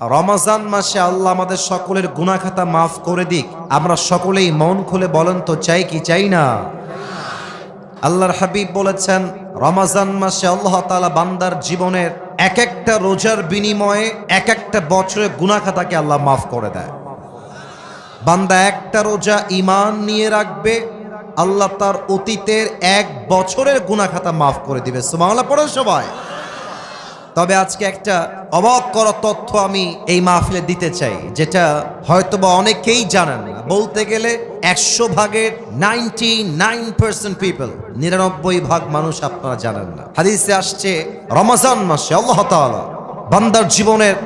রমজান মাসে আল্লাহ আমাদের সকলের গুনাহ খাতা মাফ করে দিক। আমরা সকলেই মন খুলে বলেন তো চাই কি চাই না? আল্লাহর হাবিব বলেছেন রমজান মাসে আল্লাহ তাআলা বান্দার জীবনের এক একটা রোজার বিনিময়ে এক একটা বছরের গুনাহ খাতাকে আল্লাহ মাফ করে দেয়। বান্দা একটা রোজা ঈমান নিয়ে রাখবে, আল্লাহ তার অতীতের এক বছরের গুনাহ খাতা মাফ করে দিবে। সুবহানাল্লাহ পড়ো সবাই। তবে আজকে একটা অবাক করা তথ্য আমি এই মাহফিলে দিতে চাই, যেটা হয়তোবা অনেকেই জানেন না। বলতে গেলে 100 ভাগের 99% পিপল, 99 ভাগ মানুষ আপনারা জানেন না। হাদিসে আসছে রমজান মাসে আল্লাহ তাআলা বান্দার জীবনের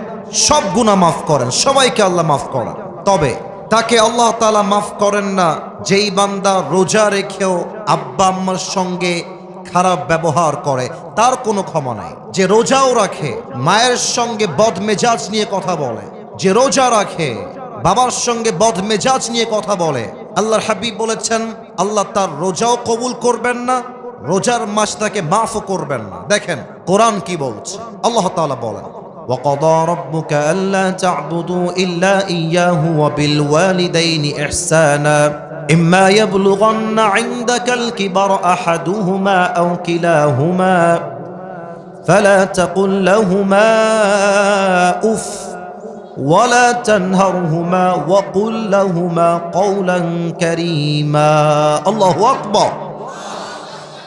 সব গুনাহ মাফ করেন, সবাইকে আল্লাহ মাফ করেন। তবে তাকে আল্লাহ তাআলা মাফ করেন না যেই বান্দা রোজা রেখেও আব্বা আম্মার সঙ্গে খারাপ ব্যবহার করে, তার কোনো ক্ষমা নাই। যে রোজাও রাখে মায়ের সঙ্গে বদমেজাজ নিয়ে কথা বলে, যে রোজা রাখে বাবার সঙ্গে বদমেজাজ নিয়ে কথা বলে, আল্লাহর হাবিব বলেছেন আল্লাহ তার রোজাও কবুল করবেন না, রোজার মাস তাকে মাফও করবেন না। দেখেন কোরআন কি বলছে। আল্লাহ তাআলা বলেন وَقَضَى رَبُّكَ أَلَّا تَعْبُدُوا إِلَّا إِيَّاهُ وَبِالْوَالِدَيْنِ إِحْسَانًا إِمَّا يَبْلُغَنَّ عِندَكَ الْكِبَرَ أَحَدُهُمَا أَوْ كِلَاهُمَا فَلَا تَقُل لَّهُمَا أُفٍّ وَلَا تَنْهَرْهُمَا وَقُل لَّهُمَا قَوْلًا كَرِيمًا الله أكبر.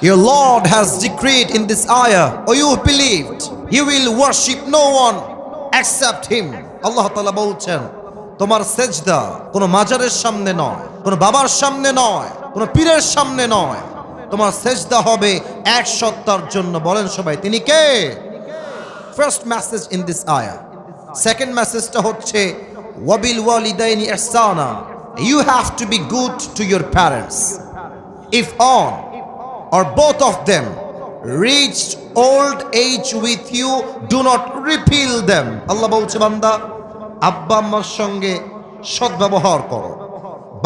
Your Lord has decreed in this ayah, or you believed, you will worship no one except Him. Allah Ta'ala বলছেন তোমার সেজদা কোনো মাজারের সামনে নয়, কোনো বাবার সামনে নয়, কোনো পীরের সামনে নয়। তোমার সেজদা হবে এক সত্তার জন্য। বলেন সবাই তিনি কে? ফার্স্ট মেসেজ ইন দিস আয়াহ। সেকেন্ড মেসেজটা হচ্ছে ওয়াবিল ওয়ালিদাইনি ইহসানা, you have to be good to your parents. If on or both of them reached old age with you, do not repel them. আল্লাহ বলছে বান্দা আব্বা আম্মার সঙ্গে সদ্ব্যবহার করো।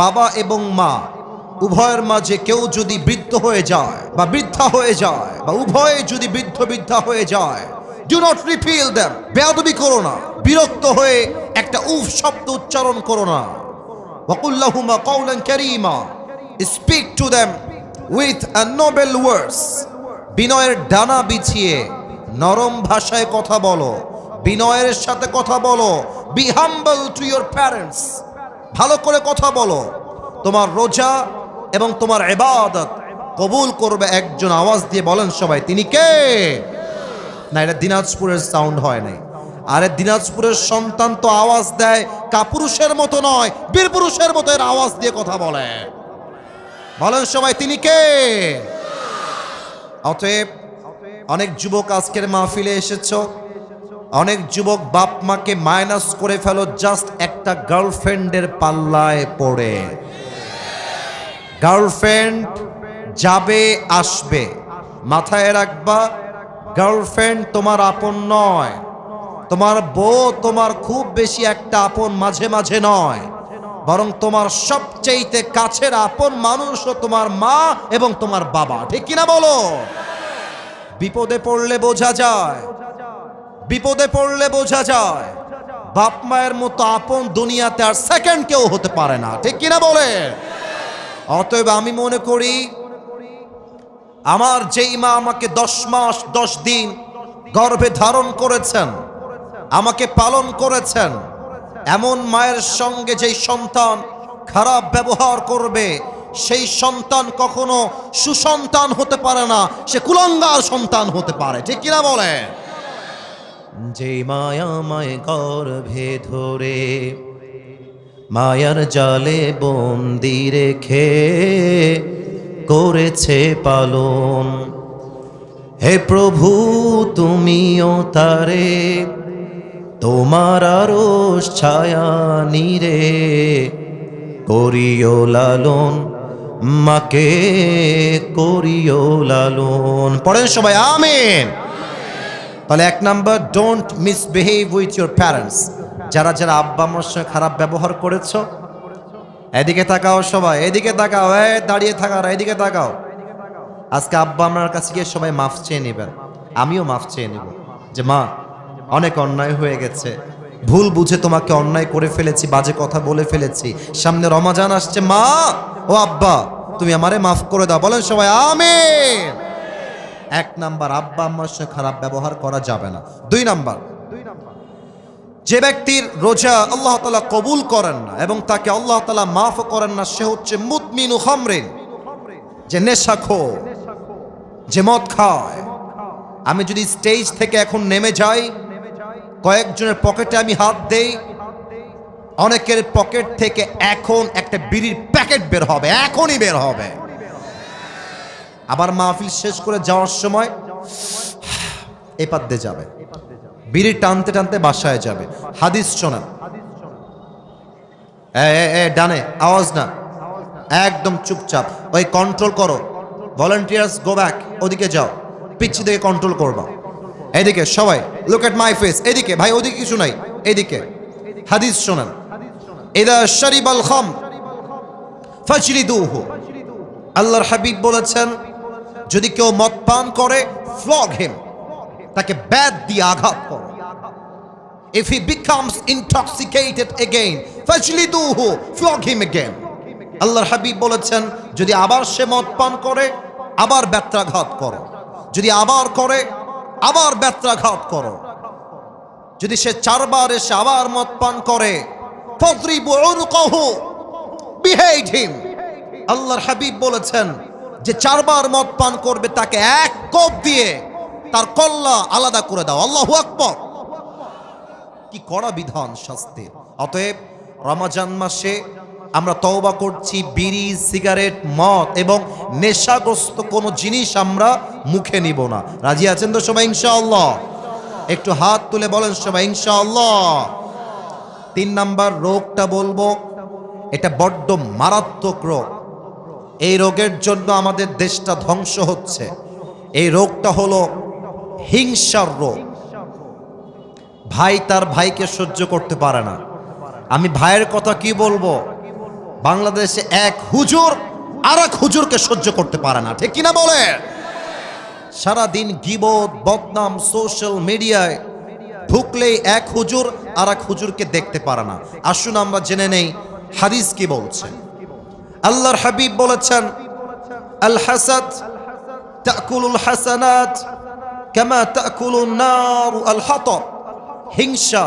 বাবা এবং মা উভয়ের মাঝে কেউ যদি বৃদ্ধ হয়ে যায় বা বৃদ্ধা হয়ে যায়, বা উভয়ে যদি বৃদ্ধা হয়ে যায়, do not repel them. বেয়াদবি করো না, বিরক্ত হয়ে একটা উফ শব্দ উচ্চারণ করো না। وَقُلْ لَهُمَا قَوْلًا كَرِيمًا. Speak to them with a noble words. বিনয়ের ডানা বিছিয়ে নরম ভাষায় কথা বলো, বিনয়ের সাথে কথা বলো। Be humble to your parents. ভালো করে কথা বলো। তোমার রোজা এবং তোমার ইবাদত কবুল করবে একজন। আওয়াজ দিয়ে বলেন সবাই তিনি কে? না, এটা দিনাজপুরের সাউন্ড হয় নাই। আরে দিনাজপুরের সন্তান তো আওয়াজ দেয় কাপুরুষের মতো নয়, বীর পুরুষের মতো এর আওয়াজ দিয়ে কথা বলে। বলেন সবাই তিনি কে? অতএব অনেক যুবক আজকের মাহফিলে এসেছো, অনেক যুবক বাপ মাকে মাইনাস করে ফেলো জাস্ট একটা গার্লফ্রেন্ডের পাল্লায় পড়ে। গার্লফ্রেন্ড যাবে আসবে, মাথায় রাখবা গার্লফ্রেন্ড তোমার আপন নয়। তোমার বউ তোমার খুব বেশি একটা আপন মাঝে মাঝে নয়, বরং তোমার সবচেয়ে কাছের আপন মানুষও তোমার মা এবং তোমার বাবা। ঠিক কিনা বলো? বিপদে পড়লে বোঝা যায়, বিপদে পড়লে বোঝা যায় বাপ মায়ের মতো আপন দুনিয়াতে আর সেকেন্ড কেউ হতে পারে না। ঠিক কিনা বলে? অতএব আমি মনে করি আমার যেই মা আমাকে 10 মাস 10 দিন গর্ভে ধারণ করেছেন, আমাকে পালন করেছেন, এমন মায়ের সঙ্গে যেই সন্তান খারাপ ব্যবহার করবে, সেই সন্তান কখনো সুসন্তান হতে পারে না, সে কুলাঙ্গার সন্তান হতে পারে। ঠিক কিনা বলে? যে মায়া মায় গর্ভে ধরে মায়ার জালে বন্দি রেখে করেছে পালন, হে প্রভু তুমিও তারে তোমার আরশ ছায়া নিরে করিও লালন, মাকে করিও লালন। পড়েন সবাই আমিন। তাহলে 1 number, don't misbehave with your parents. যারা যারা আব্বা আম্মার সঙ্গে খারাপ ব্যবহার করেছো, এদিকে তাকাও সবাই, এদিকে তাকাও, দাঁড়িয়ে থাকার এদিকে তাকাও। আজকে আব্বা আম্মার কাছে গিয়ে সবাই মাফ চেয়ে নেবেন, আমিও মাফ চেয়ে নেব যে মা অনেক অন্যায় হয়ে গেছে, ভুল বুঝে তোমাকে অন্যায় করে ফেলেছি, বাজে কথা বলে ফেলেছি, সামনে রমাজান আসছে, মা ও আব্বা তুমি আমারে মাফ করে দাও। বলেন সবাই আমিন। এক নাম্বার, আব্বা আম্মার সাথে খারাপ ব্যবহার করা যাবে না। দুই নাম্বার, যে ব্যক্তির রোজা আল্লাহ তাআলা কবুল করেন না এবং তাকে আল্লাহ তাআলা মাফ করেন না, সে হচ্ছে মুদমিনু খামরিন, যে নেশাখোর, যে মদ খায়। আমি যদি স্টেজ থেকে এখন নেমে যাই, কয়েকজনের পকেটে আমি হাত দেই, অনেকের পকেট থেকে এখন একটা বিড়ির প্যাকেট বের হবে, এখনই বের হবে। আবার মাহফিল শেষ করে যাওয়ার সময় এপার দিয়ে যাবে, বিড়ি টানতে টানতে বাসায় যাবে। হাদিস শোনেন, ডানে আওয়াজ না, একদম চুপচাপ, ওই কন্ট্রোল করো। ভলান্টিয়ার্স গো ব্যাক, ওদিকে যাও, পিচ্ছি থেকে কন্ট্রোল করবা। এদিকে সবাই লুক এট মাই ফেস, এদিকে ভাই, ওদিকে কিছু নাই, এদিকে। হাদিস শোনেন, ইদা শারিবাল খামর ফাজলিদুহু, আল্লাহর হাবিব বলেছেন যদি কেউ মদ পান করে ফ্লগ হিম, তাকে ব্যাট দিয়ে আঘাত করো। If he becomes intoxicated again, fajliduhu, flog him again. আল্লাহর হাবিব বলেছেন যদি আবার সে মদ পান করে আবার ব্যত্রাঘাত করো, যদি আবার করে আবার ব্যত্রাঘাত করো, যদি সে চারবার এসে আবার মদ পান করে ফadribu উনকাহু, behead him. আল্লাহর হাবিব বলেছেন যে চারবার মদ পান করবে তাকে এক কোপ দিয়ে তার কল্লা আলাদা করে দাও। আল্লাহু আকবার। কি কড়া বিধান শাস্তির। অতএব রমজান মাসে আমরা তওবা করছি, বিড়ি, সিগারেট, মদ এবং নেশাগ্রস্ত কোনো জিনিস আমরা মুখে নিব না। রাজি আছেন তো সবাই ইনশাআল্লাহ? একটু হাত তুলে বলেন সবাই ইনশাআল্লাহ। 3 নাম্বার রোগটা বলবো, এটা বড্ড মারাত্মক রোগ। এই রোগের জন্য আমাদের দেশটা ধ্বংস হচ্ছে। এই রোগটা হলো হিংসার রোগ। ভাই তার ভাইকে সহ্য করতে পারে না। আমি ভাইয়ের কথা কি বলবো, বাংলাদেশে এক হুজুর আর এক হুজুরকে সহ্য করতে পারে না, ঠিক কিনা বলে? সারাদিন গীবত, বদনাম, সোশ্যাল মিডিয়ায় ঢুকলেই এক হুজুর আর এক হুজুরকে দেখতে পারে না। আসুন আমরা জেনে নেই হাদিস কি বলছে। আল্লাহর হাবিব বলেছেন আল হাসাদ তাকুলুল হাসানাত কামা তাকুলুন নার আল হাতাব। হিংসা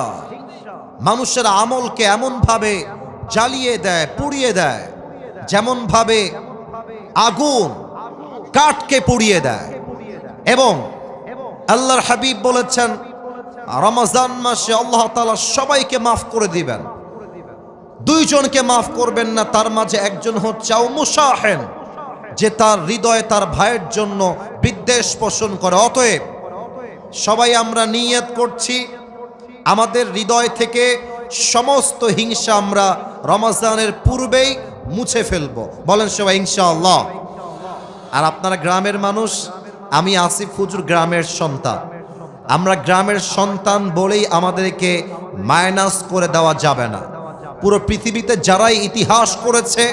মানুষের আমলকে এমন ভাবে জ্বালিয়ে দেয়, পুড়িয়ে দেয়, যেমন ভাবে আগুন কাঠকে পুড়িয়ে দেয়। এবং আল্লাহর হাবিব বলেছেন রমজান মাসে আল্লাহ তাআলা সবাইকে মাফ করে দিবেন, 2 জনকে মাফ করবেন না। তার মাঝে একজন হচ্ছে মুসাহেন, যে তার হৃদয়ে তার ভাইয়ের জন্য বিদ্বেষ পোষণ করে। অতএব সবাই আমরা নিয়ত করছি আমাদের হৃদয় থেকে সমস্ত হিংসা আমরা রমজানের পূর্বেই মুছে ফেলবো। বলেন সবাই ইনশাআল্লাহ। আর আপনারা গ্রামের মানুষ, আমি আসিফ হুজুর গ্রামের সন্তান। আমরা গ্রামের সন্তান বলেই আমাদেরকে মাইনাস করে দেওয়া যাবে না। পুরো পৃথিবীতে যারাই ইতিহাস করেছে,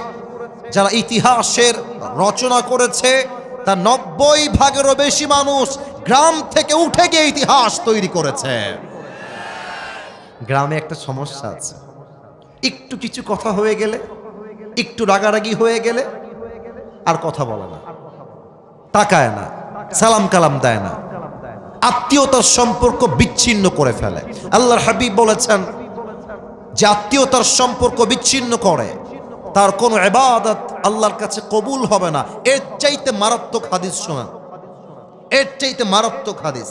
যারা ইতিহাসের রচনা করেছে, তার 90 ভাগেরও বেশি মানুষ গ্রাম থেকে উঠে গিয়ে ইতিহাস তৈরি করেছে। গ্রামে একটা সমস্যা আছে, একটু কিছু কথা হয়ে গেলে, একটু রাগারাগি হয়ে গেলে আর কথা বলে না, তাকায় না, সালাম কালাম দেয় না, আত্মীয়তার সম্পর্ক বিচ্ছিন্ন করে ফেলে। আল্লাহর হাবিব বলেছেন যে আত্মীয়তার সম্পর্ক বিচ্ছিন্ন করে তার কোনো ইবাদত আল্লাহর কাছে কবুল হবে না। এর চাইতে মারাত্মক হাদিস শোনেন, এর চাইতে মারাত্মক হাদিস,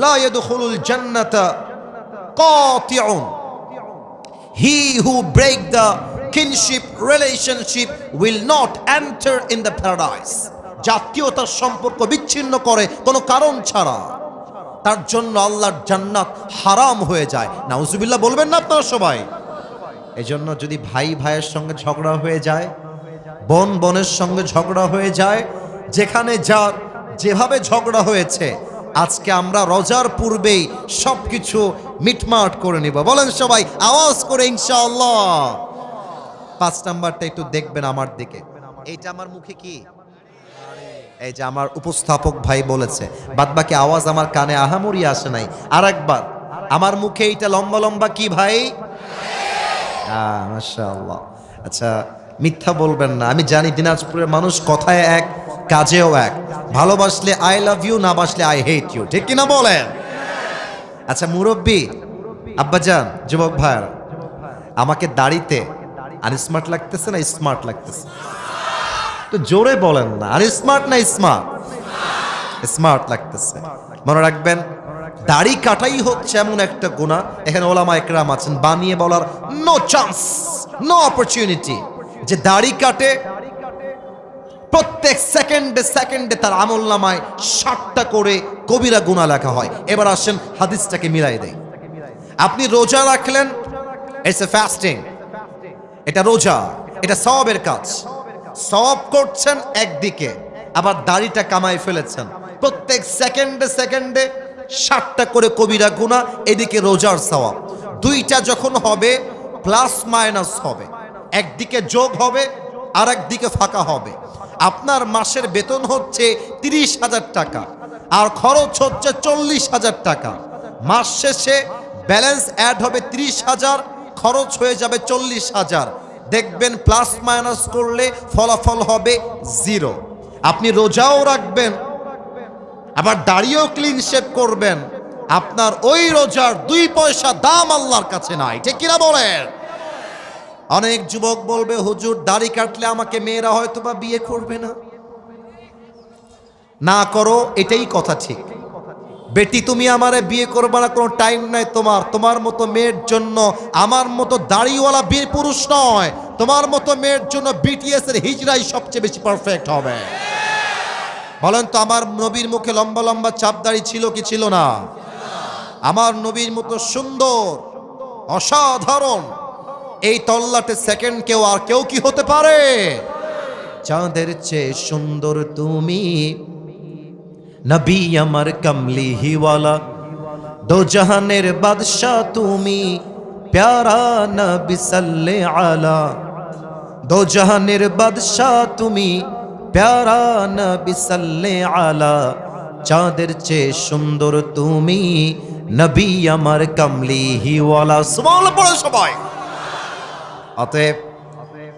লা ইয়াদখুলুল জান্নাতা কাতিউন, he who break the kinship relationship will not enter in the paradise. জাতীয়তার সম্পর্ক বিচ্ছিন্ন করে কোনো কারণ ছাড়া, তার জন্য আল্লাহর জান্নাত হারাম হয়ে যায়। নাউজুবিল্লাহ বলবেন না আপনারা সবাই? এজন্য যদি ভাই ভাইয়ের সঙ্গে ঝগড়া হয়ে যায়, বোন বোনের সঙ্গে ঝগড়া হয়ে যায়, যেখানে যার যেভাবে ঝগড়া হয়েছে, আজকে আমরা রোজার পূর্বেই সবকিছু মিটমাট করে নিব। বলেন সবাই আওয়াজ করে ইনশাআল্লাহ। 5 নাম্বারটা একটু দেখবেন আমার দিকে। এইটা আমার মুখে কি, এই যে আমার উপস্থাপক ভাই বলেছে, বাদ বাকি আওয়াজ আমার কানে আহামরি আসে নাই। আরেকবার আমার মুখে এইটা লম্বা লম্বা কি ভাই? মাশাআল্লাহ। আচ্ছা, মিথ্যা বলবেন না। আমি জানি দিনাজপুরের মানুষ কথায় এক, কাজেও এক। ভালোবাসলে আই লাভ ইউ, না বাসলে আই হেট ইউ, ঠিক কিনা বলেন? আচ্ছা মুরব্বী, আব্বাজান, যুবক ভাইয়ার, আমাকে দাড়িতে আনস্মার্ট লাগতেছে না স্মার্ট লাগতেছে? তো জোরে বলেন না, আনস্মার্ট না স্মার্ট? স্মার্ট লাগতেছে। মনে রাখবেন, দাড়ি কাটাই হচ্ছে এমন একটা গুনাহ, এখানে ওলামা একরাম আছেন, বানিয়ে বলার নো চান্স, নো অপরচুনিটি, যে দাড়ি কাটে প্রত্যেক সেকেন্ডে সেকেন্ডে তার আমলনামায় 60টা করে কবিরা গুনাহ লেখা হয়। এবার আসেন হাদিসটাকে মিলাই দেই। আপনি রোজা রাখলেন, ইটস এ ফাস্টিং, এটা রোজা, এটা সওয়াবের কাজ। সওয়াব করছেন একদিকে, আবার দাড়িটা কামাই ফেলেছেন, প্রত্যেক সেকেন্ডে সেকেন্ডে 60টা করে কবিরা গুনাহ, এদিকে রোজার সওয়াব। দুইটা যখন হবে প্লাস মাইনাস হবে, একদিকে যোগ হবে আর একদিকে ফাঁকা হবে। আপনার মাসের বেতন হচ্ছে 30,000 টাকা আর খরচ হচ্ছে 40,000 টাকা। মাস শেষে ব্যালেন্স অ্যাড হবে 30,000, খরচ হয়ে যাবে 40,000। দেখবেন প্লাস মাইনাস করলে ফলাফল হবে 0। আপনি রোজাও রাখবেন, আবার দাড়িও ক্লিন শেভ করবেন, আপনার ওই রোজার 2 পয়সা দাম আল্লাহর কাছে নাই, ঠিক কিনা বলেন? অনেক যুবক বলবে, হুজুর দাড়ি কাটলে আমাকে মেয়েরা হয়তো বা বিয়ে করবে না। না করো, এটাই কথা ঠিক। বেটি, তুমি আমারে বিয়ে করবে না, কোনো টাইম নাই তোমার। তোমার মতো মেয়ের জন্য আমার মতো দাড়িওয়ালা বিয়ে পুরুষ নয়, তোমার মতো মেয়ের জন্য বিটিএস এর হিজড়াই সবচেয়ে বেশি পারফেক্ট হবে। বলেন তো, আমার নবীর মুখে লম্বা লম্বা চাপ দাড়ি ছিল কি ছিল না? আমার নবীর মতো সুন্দর, অসাধারণ এই তল্লাটে সেকেন্ড কেউ আর কেউ কি হতে পারে? চাঁদের চেয়ে সুন্দর তুমি, নবী আমার কমলি হিওয়ালা, দো জাহানের বাদশাহ তুমি, প্যারা নবী সাল্লে আলা। দো জাহানের বাদশাহ তুমি, প্যারা নবী সাল্লে আলা। চাঁদের চেয়ে সুন্দর তুমি, নবী আমার কমলি হিওয়ালা। সুবহানাল্লাহ পড়ো সবাই। অতএব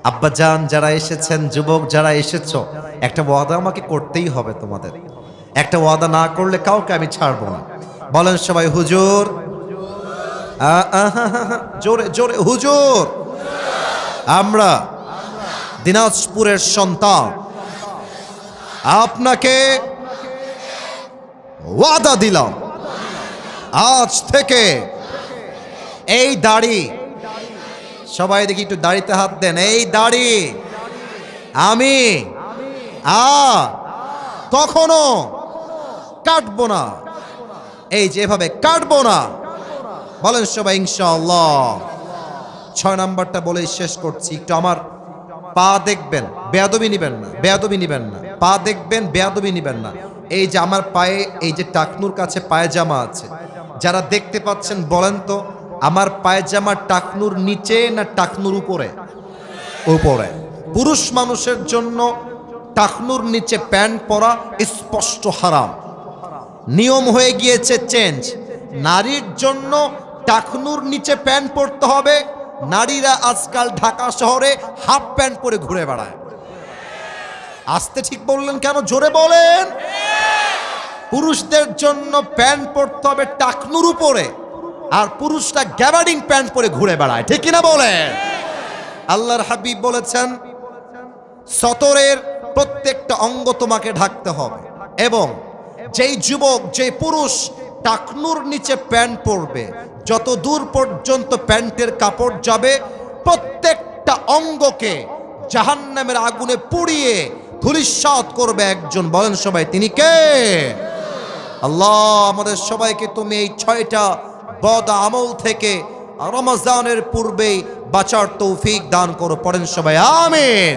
আব্বাজান যারা এসেছেন, যুবক যারা এসেছো, একটা ওয়াদা আমাকে করতেই হবে তোমাদের। একটা ওয়াদা না করলে কাউকে আমি ছাড়বো না। বলেন সবাই হুজুর, জোরে জোরে হুজুর। আমরা দিনাজপুরের সন্তান, আপনাকে ওয়াদা দিলাম, আজ থেকে এই দাড়ি, সবাই দেখি একটু দাড়িতে হাত দেন, এই দাড়ি আমি কখনো কাটবো না, এই যে এভাবে কাটবো না। বলেন সবাই ইনশাআল্লাহ। 6 নাম্বারটা বলেই শেষ করছি। একটু আমার পা দেখবেন, বেয়াদবি নিবেন না, বেয়াদবি নিবেন না। পা দেখবেন, বেয়াদবি নিবেন না। এই যে আমার পায়ে এই যে টাকনুর কাছে পায়জামা আছে, যারা দেখতে পাচ্ছেন বলেন তো, আমার পায়জামা টাকনুর নিচে না টাকনুর উপরে? উপরে। পুরুষ মানুষের জন্য টাকনুর নিচে প্যান্ট পরা স্পষ্ট হারাম, নিয়ম হয়ে গিয়েছে চেঞ্জ। নারীর জন্য টাকনুর নিচে প্যান্ট পরতে হবে। নারীরা আজকাল ঢাকা শহরে হাফ প্যান্ট পরে ঘুরে বেড়ায়। আস্তে ঠিক বললেন কেন? জোরে বলেন। পুরুষদের জন্য প্যান্ট পরতে হবে টাকনুর উপরে, আর পুরুষরা গ্যাবার্ডিং প্যান্ট পরে ঘুরে বেড়ায়, ঠিক কিনা বলেন? আল্লাহর হাবিব বলেছেন, সতরের প্রত্যেকটা অঙ্গ তোমাকে ঢাকতে হবে, এবং যেই যুবক, যেই পুরুষ টাকনুর নিচে প্যান্ট পরবে, যত দূর পর্যন্ত প্যান্টের কাপড় যাবে, প্রত্যেকটা অঙ্গকে জাহান্নামের আগুনে পুড়িয়ে ধূলিসাৎ করবে একজন। বলেন সবাই, তিনি কে? আল্লাহ আমাদের সবাইকে তুমি এই 6টা বদ আমল থেকে রমজানের পূর্বেই বাঁচার তৌফিক দান করো। পড়েন সবাই আমিন।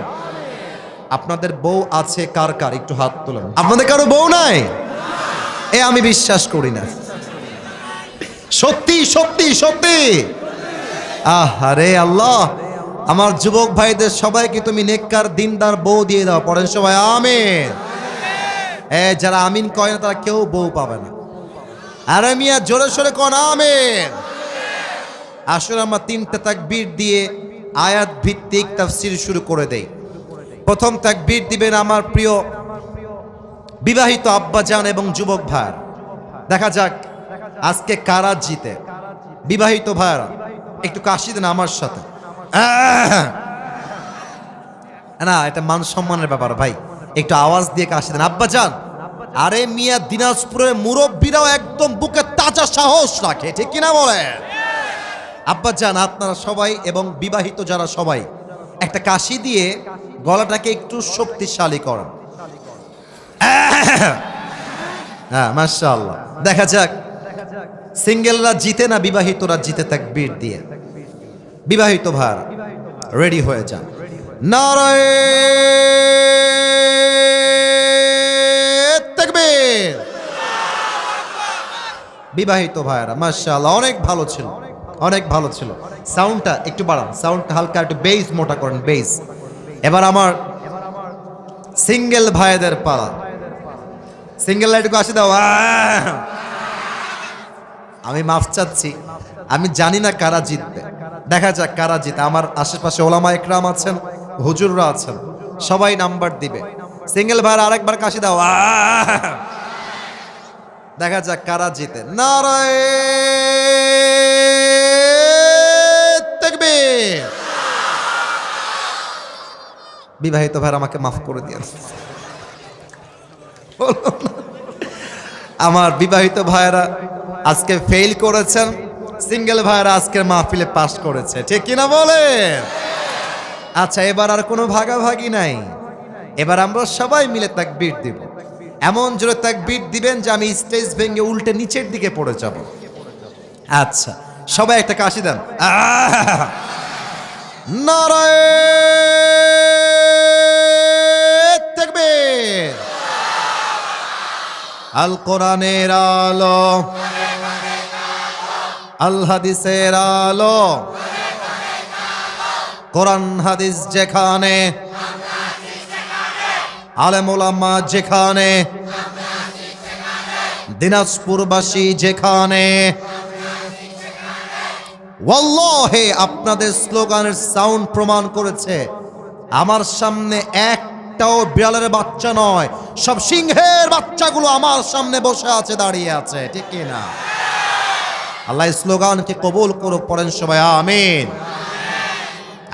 আপনাদের বউ আছে কার কার? একটু হাত তুলেন। আপনাদের কারো বউ নাই? আমি বিশ্বাস করি না। সত্যি সত্যি সত্যি। আহারে আল্লাহ, আমার যুবক ভাইদের সবাইকে তুমি নেককার দিনদার বউ দিয়ে দাও। পড়েন সবাই আমিন। যারা আমিন কয় না তারা কেউ বউ পাবে না। আরে মিয়া জোরে সোরে কোন আমিন। আসলে আমরা 3টা তাকবীর দিয়ে আয়াত ভিত্তিক তাফসীর শুরু করে দেই। প্রথম তাকবীর দিবেন আমার প্রিয় বিবাহিত আব্বাজান এবং যুবক ভাইরা। দেখা যাক আজকে কারা জিতে। বিবাহিত ভাইরা একটু কাশি দেন আমার সাথে। না, এটা মান সম্মানের ব্যাপার ভাই, একটু আওয়াজ দিয়ে কাশি দেন আব্বাজান। আরে মিয়া দিনাজপুরের মুরব্বীরাও একদম বুকে তাজা সাহস রাখে, ঠিক কিনা বলে? আব্বাজান আপনারা সবাই এবং বিবাহিত যারা সবাই একটা কাশি দিয়ে গলাটাকে একটু শক্তিশালী করেন। হ্যাঁ, মাশাআল্লাহ। দেখা যাক সিঙ্গেলরা জিতে না বিবাহিতরা জিতে তাকবীর দিয়ে। বিবাহিত ভাইরা রেডি হয়ে যান। নারায়ে তাকবীর। বিবাহিত ভাইরা মাশাআল্লাহ অনেক ভালো ছিল, অনেক ভালো ছিল। সাউন্ডটা একটু বাড়ান, সাউন্ডটা হালকা একটু বেস মোটা করেন, বেস। এবার আমার সিঙ্গেল ভাইদের পালা। সিঙ্গেল লাইটকে আসে দাও। আমি মাফ চাচ্ছি, আমি জানি না কারা জিতবে। দেখা যাক কারা জিতে। আমার আশেপাশে ওলামা একরাম আছেন, হুজুররা আছেন, সবাই নাম্বার দিবে। সিঙ্গেল ভাইয়ের আরেকবার কাশি দাও। দেখা যাক কারা জিতে। নারায়ে তাকবীর। বিবাহিত ভাইরা আমাকে মাফ করে দিয়েন। আমার বিবাহিত ভাইরা আজকে ফেল করেছেন, সিঙ্গেল ভাইরা আজকের মাহফিলে পাস করেছে, ঠিক কিনা বলে? আচ্ছা, এবার আর কোনো ভাগাভাগি নাই। এবার আমরা সবাই মিলে তাকবীর দিব। এমন জোরে তাকবীর দিবেন যে আমি স্টেজ ভেঙে উল্টে নিচের দিকে পড়ে যাব। আচ্ছা, সবাই একটা কাশি দেন। নারায়ে তাকবীর। আল কোরআনের আলো, আল হাদিসের আলো, কোরআন হাদিস যেখানে, আলেম ওলামা যেখানে, দিনাজপুরবাসী যেখানে, ওয়াল্লাহি আপনাদের স্লোগানের সাউন্ড প্রমাণ করেছে আমার সামনে একটাও বিড়ালের বাচ্চা নয়, সব সিংহের বাচ্চাগুলো আমার সামনে বসে আছে, দাঁড়িয়ে আছে, ঠিক কিনা? আল্লাহ স্লোগানকে কবুল করুক, পড়েন সবাই আমিন।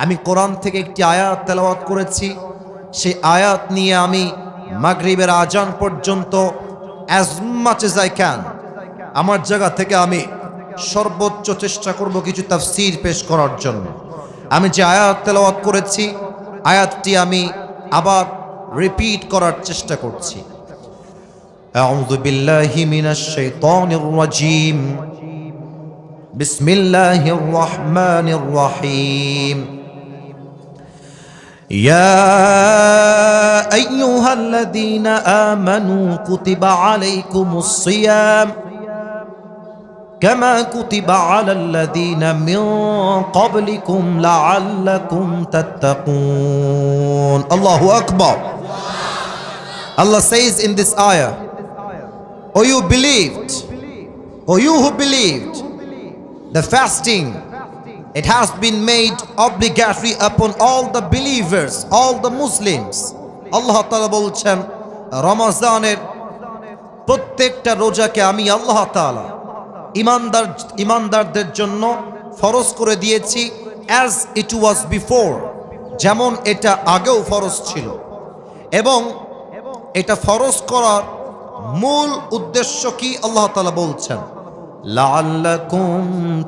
আমি কোরআন থেকে একটি আয়াত তেলাওয়াত করেছি। সেই আয়াত নিয়ে আমি মাগরিবের আজান পর্যন্ত as much as I can আমার জায়গা থেকে আমি সর্বোচ্চ চেষ্টা করব কিছু তাফসীর পেশ করার জন্য। আমি যে আয়াত তেলাওয়াত করেছি, আয়াতটি আমি আবার রিপিট করার চেষ্টা করছি। আউযু বিল্লাহি মিনাশ শাইতানির রাজীম। বিসমিল্লাহির রহমানির রহিম। يا أيها الذين آمنوا كتب عليكم الصيام كما كتب على الذين من قبلكم لعلكم تتقون. الله أكبر. Allah says in this ayah, O you believed, O you who believed, the fasting, it has been made obligatory upon all the believers, all the Muslims. Allah Ta'ala বলছেন রমজানের প্রত্যেকটা রোজাকে আমি আল্লাহ তাআলা ইমানদারদের জন্য ফরজ করে দিয়েছি, as it was before, যেমন এটা আগেও ফরজ ছিল। এবং এটা ফরজ করার মূল উদ্দেশ্য কি আল্লাহ তাআলা বলছেন, লাআল্লাকুম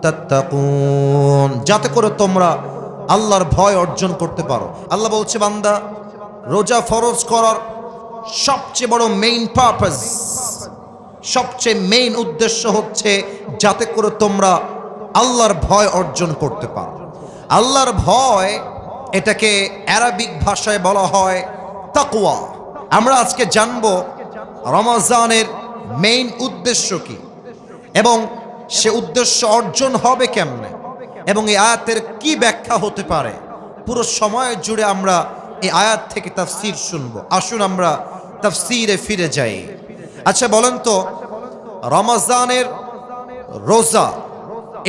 তাত্তাকুন, যাতে করে তোমরা আল্লাহর ভয় অর্জন করতে পারো। আল্লাহ বলছে, বান্দা, রোজা ফরজ করার সবচেয়ে বড় মেইন পারপাস, সবচেয়ে মেইন উদ্দেশ্য হচ্ছে যাতে করে তোমরা আল্লাহর ভয় অর্জন করতে পারো। আল্লাহর ভয়, এটাকে আরবিক ভাষায় বলা হয় তাকওয়া। আমরা আজকে জানবো রমজানের মেইন উদ্দেশ্য কি এবং সে উদ্দেশ্য অর্জন হবে কেমনে এবং এই আয়াতের কি ব্যাখ্যা হতে পারে। পুরো সময় জুড়ে আমরা এই আয়াত থেকে তাফসীর শুনবো। আসুন আমরা তাফসীরে ফিরে যাই। আচ্ছা বলেন তো, রমজানের রোজা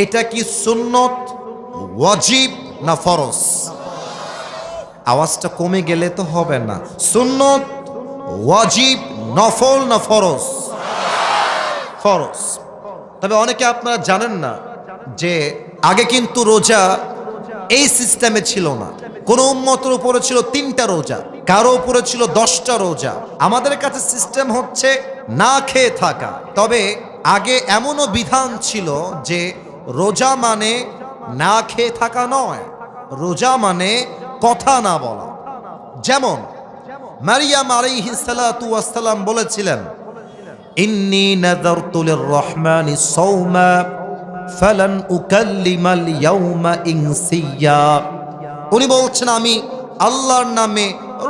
এটা কি সুন্নত, ওয়াজিব না ফরজ? আওয়াজটা কমে গেলে তো হবে না। সুন্নত, ওয়াজিব, নফল না ফরজ? ফরজ। তবে অনেকে আপনারা জানেন না যে আগে কিন্তু রোজা এই সিস্টেমে ছিল না। কোন উম্মতের উপরে ছিল 3টা রোজা, কারো উপরে ছিল 10টা রোজা। আমাদের কাছে সিস্টেম হচ্ছে না খেয়ে থাকা। তবে আগে এমনও বিধান ছিল যে রোজা মানে না খেয়ে থাকা নয়, রোজা মানে কথা না বলা। যেমন মারিয়াম আলাইহিস সালাতু ওয়াস সালাম বলেছিলেন, ইন্নী নাযারতু লির-রহমানি সাওমা ফালান উকাল্লিমাল ইয়াওমা ইনসিয়্যা। উনি বলছেন, আমি আল্লাহর নামে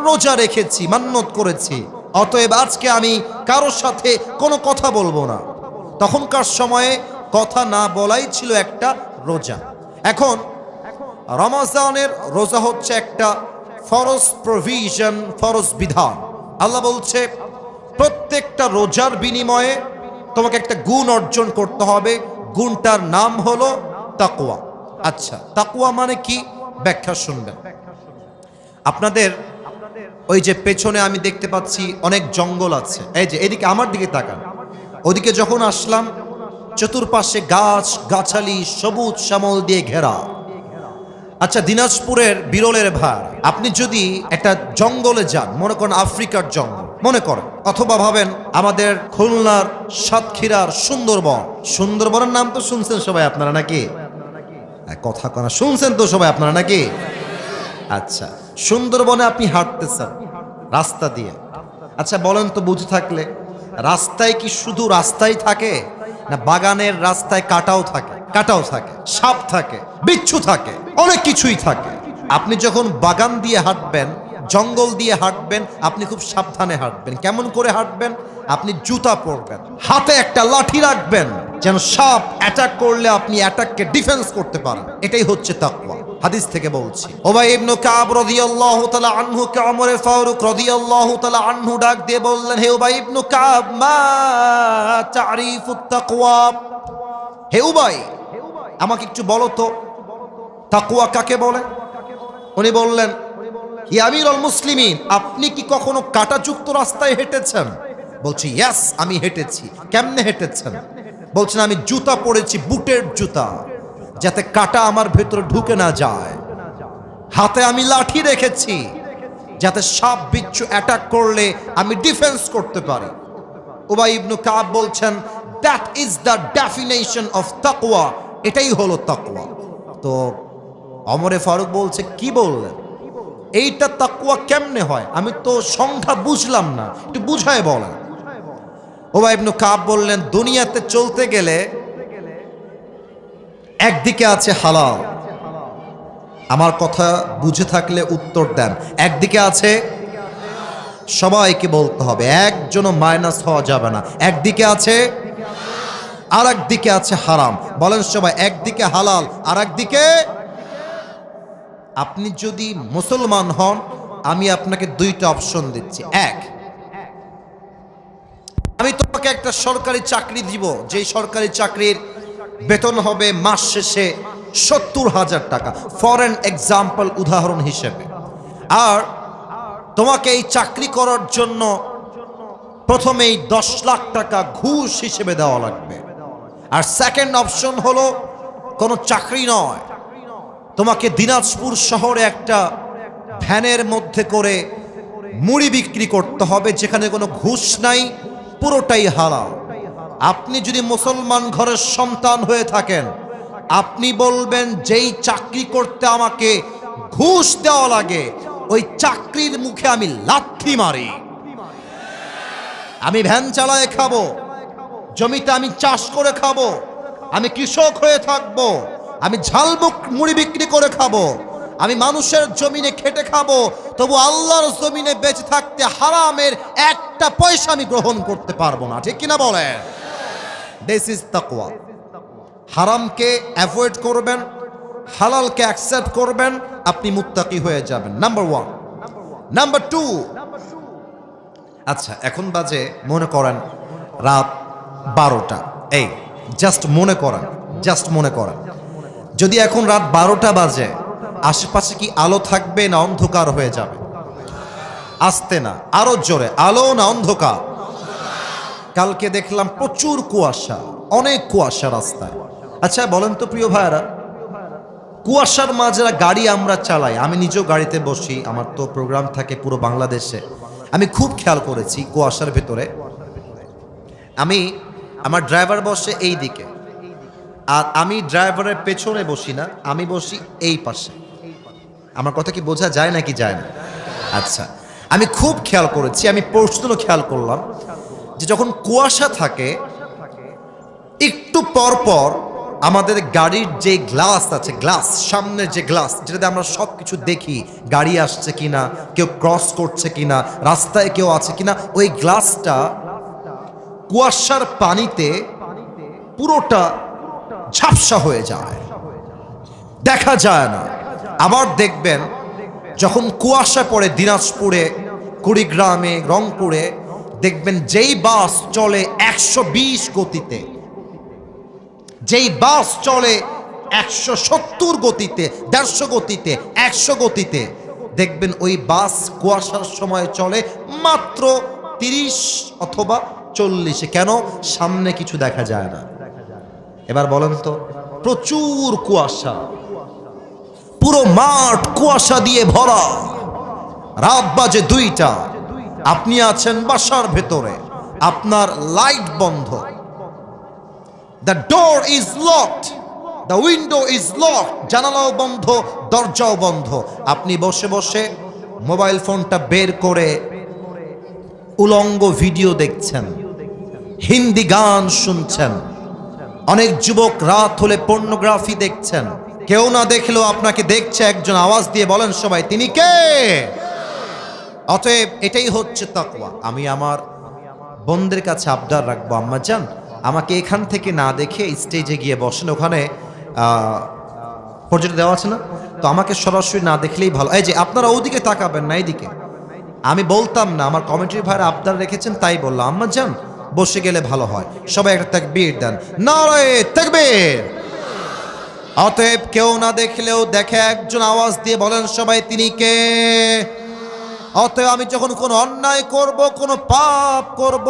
রোজা রেখেছি, মান্নত করেছি, অতএব আজকে আমি কারোর সাথে কোনো কথা বলবো না। তখনকার সময়ে কথা না বলাই ছিল একটা রোজা। এখন রমজানের রোজা হচ্ছে একটা ফরজ প্রভিশন, ফরজ বিধান। আল্লাহ বলছে প্রত্যেকটা রোজার বিনিময়ে তোমাকে একটা গুণ অর্জন করতে হবে, গুণটার নাম হলো তাকওয়া। আচ্ছা, তাকওয়া মানে কি? ব্যাখ্যা শুনবেন। আপনাদের ওই যে পেছনে আমি দেখতে পাচ্ছি অনেক জঙ্গল আছে, এই যে এদিকে আমার দিকে তাকান। ওদিকে যখন আসলাম, চতুর্পাশে গাছ গাছালি সবুজ শ্যামল দিয়ে ঘেরা। আচ্ছা, দিনাজপুরের বিরলের ভার, আপনি যদি একটা জঙ্গলে যান, মনে করেন আফ্রিকার জঙ্গল মনে করেন, অথবা ভাবেন আমাদের খুলনার সাতক্ষীরার সুন্দরবন। সুন্দরবনের নাম তো শুনছেন সবাই আপনারা নাকি? কথা কনা শুনছেন তো সবাই আপনারা নাকি? আচ্ছা, সুন্দরবনে আপনি হাঁটতেছেন রাস্তা দিয়ে। আচ্ছা বলেন তো, বুঝে থাকলে রাস্তায় কি শুধু রাস্তাই থাকে, না বাগানের রাস্তায় কাটাও থাকে? কাটাও থাকে, সাপ থাকে, বিচ্ছু থাকে, অনেক কিছুই থাকে। আপনি যখন বাগান দিয়ে হাঁটবেন, জঙ্গল দিয়ে হাঁটবেন, আপনি খুব সাবধানে হাঁটবেন। কেমন করে হাঁটবেন? আপনি জুতা পরবেন, হাতে একটা লাঠি রাখবেন, যেন সাপ অ্যাটাক করলে আপনি অ্যাটাককে ডিফেন্স করতে পারেন। এটাই হচ্ছে তাকওয়া। হাদিস থেকে বলছি, উবাই ইবনে কাব রাদিয়াল্লাহু তাআলা আনহু কে ওমর ফারুক রাদিয়াল্লাহু তাআলা আনহু ডাক দিয়ে বললেন, হে উবাই ইবনে কাব, মা তারিফুত তাকওয়া? হে উবাই, আমাকে একটু বলো তো তাকওয়া কাকে বলে? উনি বললেন, ইয়া আমিরুল মুসলিমিন, আপনি কি কখনো কাঁটাযুক্ত রাস্তায় হেঁটেছেন? বলছি, ইয়েস, আমি হেঁটেছি। কেমনে হেঁটেছেন? বলছেন, আমি জুতা পরেছি, বুটের জুতা, যাতে কাঁটা আমার ভেতরে ঢুকে না যায়। হাতে আমি লাঠি রেখেছি, যাতে সাপ বিচ্ছু অ্যাটাক করলে আমি ডিফেন্স করতে পারি। উবাই ইবনে কাব বলছেন, that is the definition of তাকওয়া, এটাই হলো তাকওয়া। তো ওমর ফারুক বলছে, কি বললেন? এইটা তাকওয়া কেমনে হয়? আমি তো সংখ্যা বুঝলাম না, একটু বুঝায় বলেন। উবাই ইবনে কাব বললেন, দুনিয়াতে চলতে গেলে একদিকে আছে হালাল, আমার কথা বুঝে থাকলে উত্তর দেন, একদিকে আছে, সবাইকে বলতে হবে, একজনও মাইনাস হওয়া যাবে না, একদিকে আছে, আর একদিকে আছে হারাম। বলেন সবাই, একদিকে হালাল আর একদিকে। আপনি যদি মুসলমান হন, আমি আপনাকে 2টা অপশন দিচ্ছি। এক, আমি তোমাকে একটা সরকারি চাকরি দিব, যেই সরকারি চাকরির বেতন হবে মাস শেষে 70,000 টাকা, ফর এন এক্সাম্পল, উদাহরণ হিসেবে। আর তোমাকে এই চাকরি করার জন্য প্রথমেই 10 লাখ টাকা ঘুষ হিসেবে দেওয়া লাগবে। আর সেকেন্ড অপশন হলো কোনো চাকরি নয়, তোমাকে দিনাজপুর শহরে একটা ভ্যানের মধ্যে করে মুড়ি বিক্রি করতে হবে, যেখানে কোনো ঘুষ নাই, পুরোটাই হালাল। আপনি যদি মুসলমান ঘরের সন্তান হয়ে থাকেন, আপনি বলবেন, যেই চাকরি করতে আমাকে ঘুষ দেওয়া লাগে, ওই চাকরির মুখে আমি লাথি মারি। আমি ভ্যান চালায় খাবো, জমিতে আমি চাষ করে খাবো, আমি কৃষক হয়ে থাকবো, আমি ঝালমুখ মুড়ি বিক্রি করে খাবো, আমি মানুষের জমিনে খেটে খাবো, তবু আল্লাহর জমিনে বেঁচে থাকতে হারামের একটা পয়সা আমি গ্রহণ করতে পারবো না। ঠিক কিনা বলেন? দিস ইজ তাকওয়া। হারামকে অ্যাভয়েড করবেন, হালালকে অ্যাকসেপ্ট করবেন, আপনি মুত্তাকি হয়ে যাবেন। নাম্বার 1। নাম্বার 2, আচ্ছা এখন বাজে মনে করেন রাত 12টা। এই জাস্ট মনে করেন, যদি এখন রাত 12টা বাজে, আশেপাশে কি আলো থাকবে না অন্ধকার হয়ে যাবে? আসতে না, আরো জোরে, আলো না অন্ধকার? কালকে দেখলাম প্রচুর কুয়াশা, অনেক কুয়াশা রাস্তায়। আচ্ছা বলেন তো প্রিয় ভাইরা, কুয়াশার মাঝে গাড়ি আমরা চালাই, আমি নিজেও গাড়িতে বসি, আমার তো প্রোগ্রাম থাকে পুরো বাংলাদেশে। আমি খুব খেয়াল করেছি কুয়াশার ভেতরে আমার ড্রাইভার বসে এই দিকে, আর আমি ড্রাইভারের পেছনে বসি না, আমি বসি এই পাশে। আমার কথা কি বোঝা যায় নাকি যায় না? আচ্ছা, আমি খুব খেয়াল করেছি, আমি পরশুদিনও খেয়াল করলাম যে যখন কুয়াশা থাকে একটু পর পর আমাদের গাড়ির যে গ্লাস আছে, গ্লাস সামনের যে গ্লাস যেটাতে আমরা সব কিছু দেখি, গাড়ি আসছে কিনা, কেউ ক্রস করছে কিনা, রাস্তায় কেউ আছে কিনা, ওই গ্লাসটা কুয়াশার পানিতে পুরোটা ঝাপসা হয়ে যায়, দেখা যায় না। আবার দেখবেন যখন কুয়াশা পড়ে দিনাজপুরে, কুড়িগ্রামে, রংপুরে, দেখবেন যেই বাস চলে 120 গতিতে, যেই বাস চলে 170 গতিতে, 150 গতিতে, 100 গতিতে, দেখবেন ওই বাস কুয়াশার সময় চলে মাত্র 30 অথবা 40। কেন? সামনে কিছু দেখা যায় না। এবার বলেন তো, প্রচুর কুয়াশা, পুরো মাঠ কুয়াশা দিয়ে ভরা, রাত বাজে 2টা, আপনি আছেন বাসার ভেতরে, আপনার লাইট বন্ধ, the door is locked, the window is locked, জানালাও বন্ধ, দরজাও বন্ধ। আপনি বসে বসে মোবাইল ফোনটা বের করে উলঙ্গ ভিডিও দেখছেন, হিন্দি গান শুনছেন, অনেক যুবক রাত হলে পর্নোগ্রাফি দেখছেন। কেউ না দেখলেও আপনাকে দেখছে একজন, আওয়াজ দিয়ে বলেন সবাই, তিনি কে? অতএব এটাই হচ্ছে তাকওয়া। আমি আমার বোনদের কাছে আবদার রাখবো, আম্মা জান আমাকে এখান থেকে না দেখে স্টেজে গিয়ে বসেন, ওখানে প্রজেক্ট দেওয়া আছে না, তো আমাকে সরাসরি না দেখলেই ভালো। এই যে আপনারা ওদিকে তাকাবেন না, এইদিকে। আমি বলতাম না, আমার কমেন্ট্রি ভাইরা আবদার রেখেছেন তাই বললাম, আম্মা জান বসে গেলে ভালো হয়। সবাই একটা তাকবীর দেন, নারায়ে তাকবীর। অতএব কেউ না দেখলেও দেখে একজন, আওয়াজ দিয়ে বলেন সবাই, তিনি কে? অতএব আমি যখন কোনো অন্যায় করব, কোনো পাপ করব,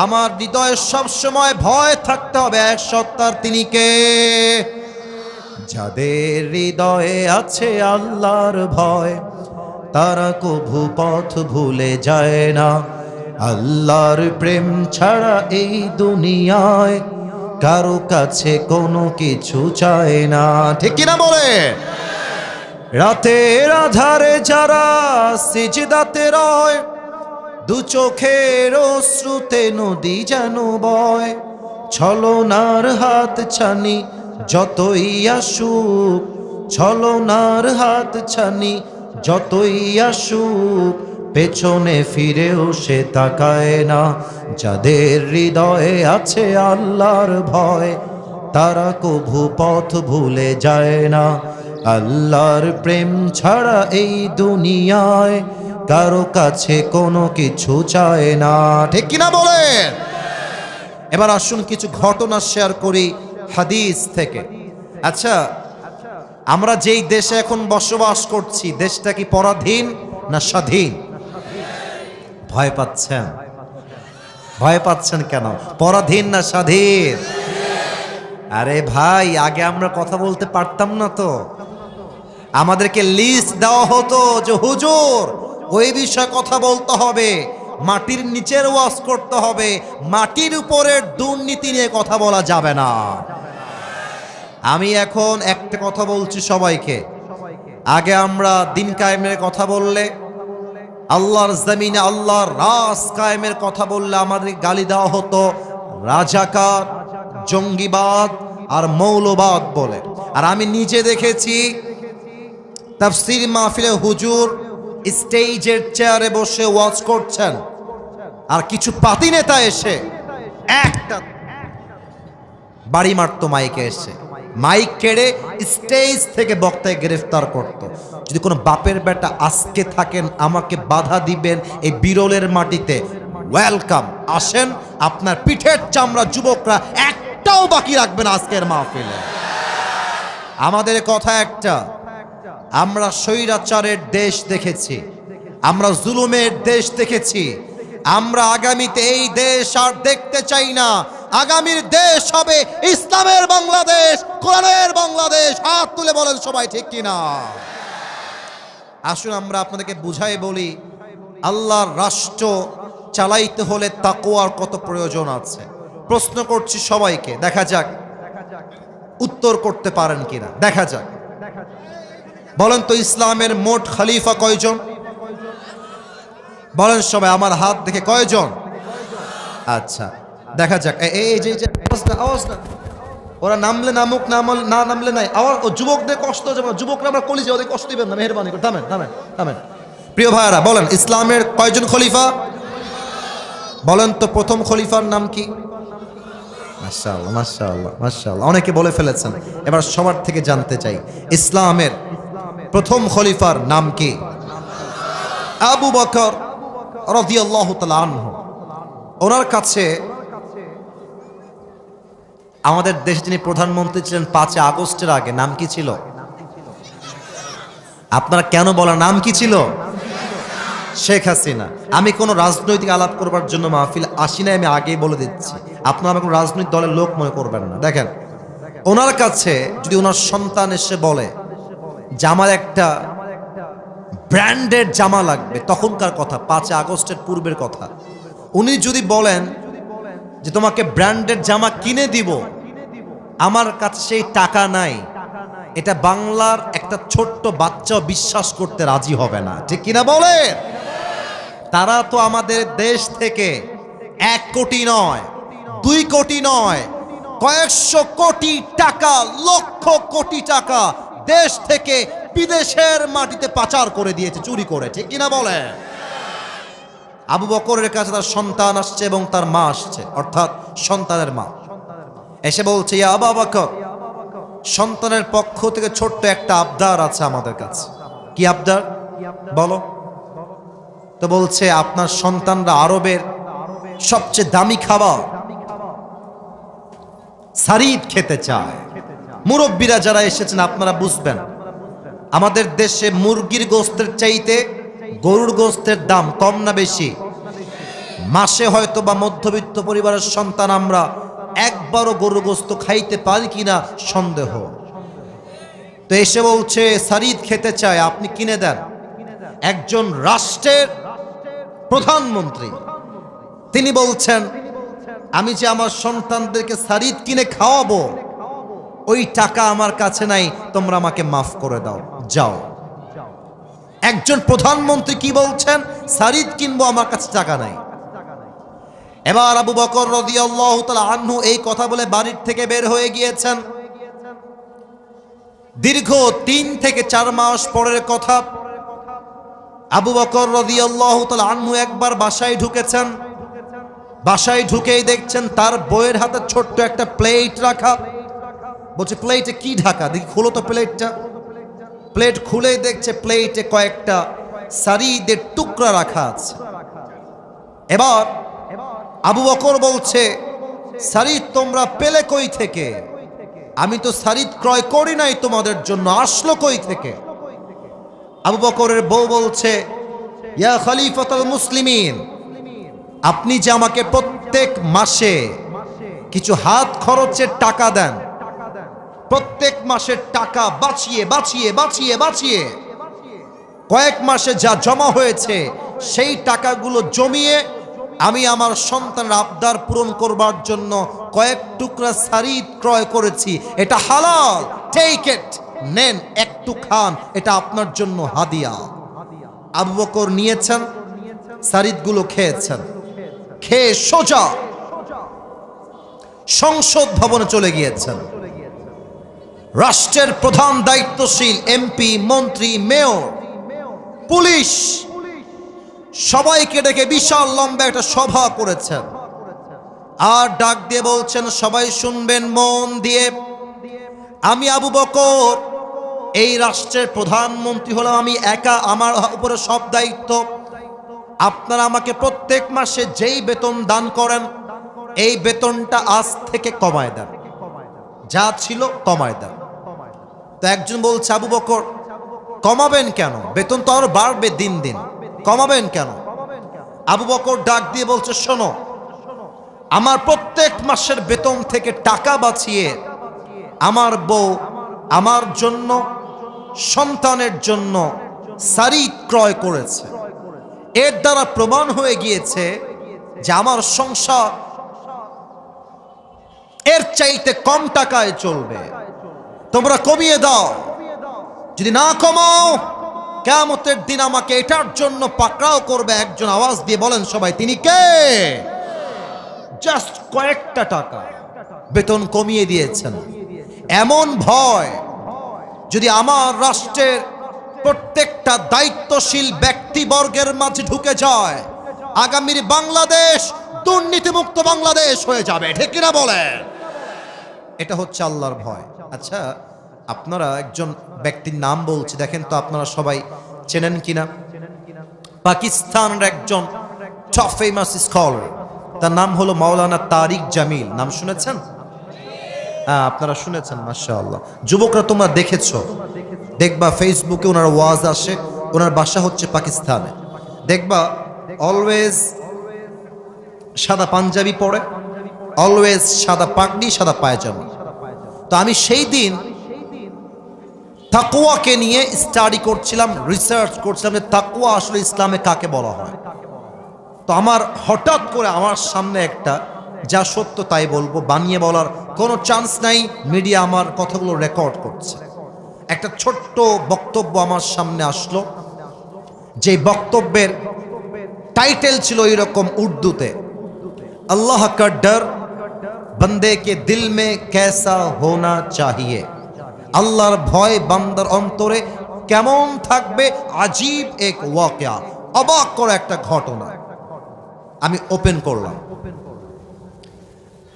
আমার হৃদয়ে সব সময় ভয় থাকতে হবে এক সত্তার, তিনি কে? যাদের হৃদয়ে আছে আল্লাহর ভয়, তারা কভু পথ ভুলে যায় না। আল্লাহর প্রেম ছাড়া এই দুনিয়ায় কারো কাছে কোনো কিছু চায় না, ঠিক কিনা বলে? রাতের আধারে যারা সিজদাতে রয়, দু চোখের অশ্রুতে নদী যেন বয়, ছলনার হাত ছানি যতই আসুক, ছলনার হাত ছানি যতই আসুক, পেছনে ফিরেও সে তাকায় না। যাদের হৃদয়ে আছে আল্লাহর ভয়, তারা কভু পথ ভুলে যায় না। আল্লাহর প্রেম ছাড়া এই দুনিয়ায় কারো কাছে কোনো কিছু চায় না, ঠিক কিনা বলেন? এবার আসুন কিছু ঘটনা শেয়ার করি হাদিস থেকে। আচ্ছা, আমরা যেই দেশে এখন বসবাস করছি, দেশটা কি পরাধীন না স্বাধীন? ভয় পাচ্ছেন? ভয় পাচ্ছেন কেন? পরাধীন না স্বাধীন? আরে ভাই, আগে আমরা কথা বলতে পারতাম না তো? আমাদেরকে লিস্ট দেওয়া হতো যে হুজুর ওই বিষয়ে কথা বলতে হবে, মাটির নিচের ওয়াজ করতে হবে, মাটির উপরের দুর্নীতি নিয়ে কথা বলা যাবে না। আমি এখন একটা কথা বলছি সবাইকে, আগে আমরা দিন কায়েমের কথা বললে, আল্লাহর জমিনে আল্লাহর রাজ কায়েমের কথা বললে আমাদের গালি দেওয়া হতো রাজাকার, জঙ্গিবাদ আর মৌলবাদ বলে। আর আমি নিজে দেখেছি তাফসীর মাহফিলে হুজুর স্টেজের চেয়ারে বসে ওয়াজ করছেন, আর কিছু পাতি নেতা এসে একটা বাড়ি মারতো মাইকে এসে, মাইক কেড়ে স্টেজ থেকে বক্তায় গ্রেফতার করত। যদি কোনো বাপের বেটা আজকে থাকেন, আমাকে বাধা দিবেন এই বিরলের মাটিতে, ওয়েলকাম। আসেন, আপনার পিঠের চামড়া যুবকরা একটাও বাকি রাখবেন আজকের মাহফিলে। আমাদের কথা একটা, আমরা স্বৈরাচারের দেশ দেখেছি, আমরা জুলুমের দেশ দেখেছি, আমরা আগামীতে এই দেশ আর দেখতে চাই না। আগামীর দেশ হবে ইসলামের বাংলাদেশ, কোরআনের বাংলাদেশ। হাত তুলে বলেন সবাই ঠিক কিনা? আসুন আমরা আপনাদেরকে বুঝাই বলি, আল্লাহর রাষ্ট্র চালাইতে হলে তাকওয়ার কত প্রয়োজন আছে। প্রশ্ন করছি সবাইকে, দেখা যাক উত্তর করতে পারেন কিনা, দেখা যাক। বলেন তো ইসলামের মোট খলিফা কয়জন? বলেন সবাই, আমার হাত দেখে কয়জন? আচ্ছা, দেখা যাক। এই যে আওয়াজ না, ওরা নামলে নামুক, না নামলে নাই। আবার ও যুবকদের কষ্ট যাবে, যুবকরা আমরা কলি যে ওদের কষ্ট দিবেন না, মেহেরবানি করে থামেন থামেন থামেন। প্রিয় ভাইরা, বলেন ইসলামের কয়জন খলিফা? বলেন তো প্রথম খলিফার নাম কি? মাশাআল্লাহ মাশাআল্লাহ মাশাআল্লাহ, অনেকে বলে ফেলেছেন। এবার সবার থেকে জানতে চাই, ইসলামের প্রথম খলিফার নাম কি? আবু বকর রাদিয়াল্লাহু তাআলা আনহু। ওনার কাছে আমাদের দেশে যিনি প্রধানমন্ত্রী ছিলেন 5 আগস্টের আগে, নাম কি ছিল? আপনারা কেন বলেন নাম কি ছিল? শেখ হাসিনা। আমি কোনো রাজনৈতিক আলাপ করবার জন্য মাহফিল আসি না, আমি আগেই বলে দিচ্ছি। আপনারা আমাকে কোনো রাজনৈতিক দলের লোক মনে করবেন না। দেখেন, ওনার কাছে যদি ওনার সন্তান এসে বলে যে আমার একটা ব্র্যান্ডেড জামা লাগবে, তখনকার কথা, 5 আগস্টের পূর্বের কথা, উনি যদি বলেন যে তোমাকে ব্র্যান্ডেড জামা কিনে দিব, আমার কাছে সেই টাকা নাই, এটা বাংলার একটা ছোট্ট বাচ্চা বিশ্বাস করতে রাজি হবে না, ঠিক কিনা বলেন? তারা তো আমাদের দেশ থেকে 1 কোটি নয়, 2 কোটি নয়, কয়েকশো কোটি টাকা, লক্ষ কোটি টাকা দেশ থেকে বিদেশের মাটিতে পাচার করে দিয়েছে, চুরি করে, ঠিক কিনা বলেন? আবু বকরের কাছে তার সন্তান আসছে এবং তার মা আসছে, অর্থাৎ সন্তানের মা এসে বলছে, ইয়া আবু বকর, সন্তানের পক্ষ থেকে ছোট্ট একটা আবদার আছে আমাদের কাছে। কি আবদার বলো? তো বলছে, আপনার সন্তানরা আরবের সবচেয়ে দামি খাবার সারিদ খেতে চায়। মুরব্বীরা যারা এসেছেন আপনারা বুঝবেন, আমাদের দেশে মুরগির গোস্তের চাইতে গরুর গোস্তের দাম কম না বেশি? মাসে হয়তো বা মধ্যবিত্ত পরিবারের সন্তান আমরা একবারও গরুর গোস্ত খাইতে পারি কিনা সন্দেহ। তো এসে বলছে সারিদ খেতে চায়, আপনি কিনে দেন। একজন রাষ্ট্রের প্রধানমন্ত্রী তিনি বলছেন, আমি যে আমার সন্তানদেরকে সারিদ কিনে খাওয়াবো, ওই টাকা আমার কাছে নাই, তোমরা আমাকে মাফ করে দাও, যাও। একজন প্রধানমন্ত্রী কি বলছেন? সারিদ কিনবো, আমার কাছে টাকা নাই। এবার আবু বকর রাদিয়াল্লাহু তাআলা আনহু এই কথা বলে বাড়ির থেকে বের হয়ে গিয়েছেন। দীর্ঘ 3 থেকে 4 মাস পরের কথা, আবু বকর রাদিয়াল্লাহু তাআলা আনহু একবার বাসায় ঢুকেছেন। বাসায় ঢুকেই দেখছেন তার বউয়ের হাতে ছোট্ট একটা প্লেট রাখা। বলছে, প্লেটে কি ঢাকা? দেখি খুলো তো প্লেটটা। প্লেট খুলেই দেখছে প্লেটে কয়েকটা সারিদের টুকরা রাখা আছে। এবার আবু বকর বলছে, সারিদ তোমরা পেলে কই থেকে? আমি তো সারিদ ক্রয় করি নাই তোমাদের জন্য, আসলো কই থেকে? আবু বকরের বউ বলছে, ইয়া খলিফাতুল মুসলিমিন, আপনি যে আমাকে প্রত্যেক মাসে কিছু হাত খরচের টাকা দেন, প্রত্যেক মাসের টাকা বাঁচিয়ে বাঁচিয়ে বাঁচিয়ে বাঁচিয়ে কয়েক মাসে যা জমা হয়েছে, সেই টাকাগুলো জমিয়ে আমি আমার সন্তানের আবদার পূরণ করবার জন্য কয়েক টুকরা সারিদ ক্রয় করেছি, এটা হালাল, টেক ইট, নেন, একটু খান, এটা আপনার জন্য হাদিয়া। আবু বকর নিয়েছেন, সারিদগুলো খেয়েছেন, খেয়ে সোজা সংসদ ভবনে চলে গিয়েছেন। রাষ্ট্রের প্রধান দায়িত্বশীল এমপি, মন্ত্রী, মেয়র, পুলিশ সবাইকে ডেকে বিশাল লম্বা একটা সভা করেছেন। আর ডাক দিয়ে বলছেন, সবাই শুনবেন মন দিয়ে, আমি আবু বকর এই রাষ্ট্রের প্রধানমন্ত্রী হলাম, আমি একা, আমার উপরে সব দায়িত্ব। আপনারা আমাকে প্রত্যেক মাসে যেই বেতন দান করেন এই বেতনটা আজ থেকে কমায় দেন, যা ছিল কমায় দেন। তো একজন বলছে, আবু বকর কমাবেন কেন? বেতন তো আরো বাড়বে দিন দিন, কমাবেন কেন? আবু বকর ডাক দিয়ে বলছে, শোনো, আমার প্রত্যেক মাসের বেতন থেকে টাকা বাঁচিয়ে আমার বউ আমার জন্য, সন্তানের জন্য শাড়ি ক্রয় করেছে। এর দ্বারা প্রমাণ হয়ে গিয়েছে যে আমার সংসার এর চাইতে কম টাকায় চলবে। তোমরা কমিয়ে দাও, যদি না কমাও কিয়ামতের দিন আমাকে এটার জন্য পাকড়াও করবে। একজন আওয়াজ দিয়ে বলেন সবাই, তিনি কে? জাস্ট কয়েকটা টাকা বেতন কমিয়ে দিয়েছেন। এমন ভয় যদি আমার রাষ্ট্রের প্রত্যেকটা দায়িত্বশীল ব্যক্তিবর্গের মাঝে ঢুকে যায়, আগামীর বাংলাদেশ দুর্নীতিমুক্ত বাংলাদেশ হয়ে যাবে। ঠিক কিনা বলেন? এটা হচ্ছে আল্লাহর ভয়। আচ্ছা, আপনারা একজন ব্যক্তির নাম বলছি, দেখেন তো আপনারা সবাই চেনেন কিনা। পাকিস্তানের একজন টপ ফেমাস স্কলার, তার নাম হলো মাওলানা তারিক জামিল। নাম শুনেছেন? আপনারা শুনেছেন, মাশাআল্লাহ। যুবকরা তোমরা দেখেছো, দেখবা ফেসবুকে ওনার ওয়াজ আসে। ওনার বাসা হচ্ছে পাকিস্তানে। দেখবা অলওয়েজ সাদা পাঞ্জাবি পরে, অলওয়েজ সাদা পাগড়ি, সাদা পায়জামা। তো আমি সেই দিন তাকওয়াকে নিয়ে স্টাডি করছিলাম, রিসার্চ করছিলাম যে তাকওয়া আসলে ইসলামে কাকে বলা হয়। তো আমার হঠাৎ করে আমার সামনে একটা, যা সত্য তাই বলবো, বানিয়ে বলার কোনো চান্স নাই, মিডিয়া আমার কথাগুলো রেকর্ড করছে, একটা ছোট্ট বক্তব্য আমার সামনে আসলো। যে বক্তব্যের টাইটেল ছিল এরকম উর্দুতে, আল্লাহ কা ডর বন্দে কে দিল মে कैसा होना चाहिए। আল্লাহর ভয় বান্দার অন্তরে কেমন থাকবে, আজীব এক ওয়াকিয়া, অবাক করা একটা ঘটনা। আমি ওপেন করলাম।